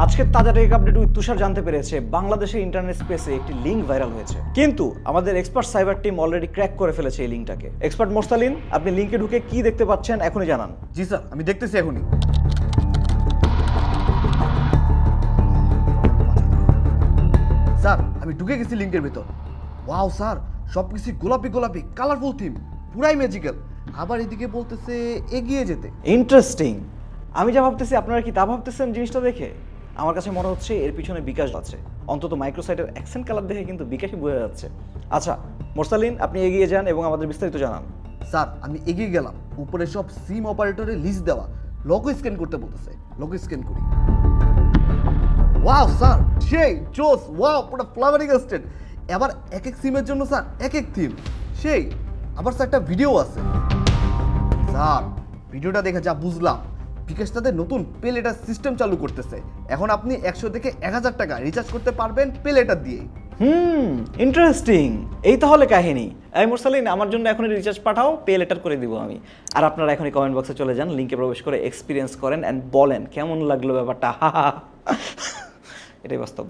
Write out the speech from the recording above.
আজকের তাজা take update with তুষার জানতে পেরেছে বাংলাদেশের ইন্টারনেট স্পেসে একটি লিঙ্ক ভাইরাল হয়েছে, কিন্তু আমাদের expert cyber team already crack করে ফেলেছে এই লিঙ্কটাকে। এক্সপার্ট মোরসালিন, আপনি লিঙ্কে ঢুকে কি দেখতে পাচ্ছেন এখনই জানান। জি স্যার, আমি দেখতেছি এখনই। স্যার, আমি ঢুকে গেছি লিঙ্কের ভেতর। ওয়াও স্যার, সব কিছু গোলাপি গোলাপি কালারফুল থিম, পুরাই ম্যাজিক্যাল। আবার এদিকে বলতেছে এগিয়ে যেতে। ইন্টারেস্টিং। আমি যা ভাবতেছি আপনারা কি তা ভাবতেছেন জিনিসটা দেখে? আমার কাছে মনে হচ্ছে এর পিছনে বিকাশ আছে। অন্তত মাইক্রোসাইটের অ্যাকসেন্ট কালার দেখে কিন্তু বিকাশই বোঝা যাচ্ছে। আচ্ছা মোরসালিন, আপনি এগিয়ে যান এবং আমাদের বিস্তারিত জানান। স্যার, আমি এগিয়ে গেলাম। উপরে সব সিম অপারেটরের লিস্ট দেওয়া, লোগো স্ক্যান করতে বলতেছে। লোগো স্ক্যান করি। ওয়াও স্যার, সেই জোস, ওয়াও, পুরো ফ্লাভারিং স্টেট। এবার এক এক সিমের জন্য স্যার এক এক থিম, সেই। আবার স্যার একটা ভিডিও আছে। স্যার, ভিডিওটা দেখে যা বুঝলাম, বিকাশ তাদের নতুন পে লেটার সিস্টেম চালু করতেছে। এখন আপনি 100 থেকে 1000 টাকা রিচার্জ করতে পারবেন পে লেটার দিয়ে। ইন্টারেস্টিং। এই তাহলে কাহিনী। এই মোরসালিন, আমার জন্য এখনই রিচার্জ পাঠাও, পে লেটার করে দিব আমি। আর আপনারা এখনই কমেন্ট বক্সে চলে যান, লিঙ্কে প্রবেশ করে এক্সপিরিয়েন্স করেন অ্যান্ড বলেন কেমন লাগলো ব্যাপারটা। এটাই বাস্তব।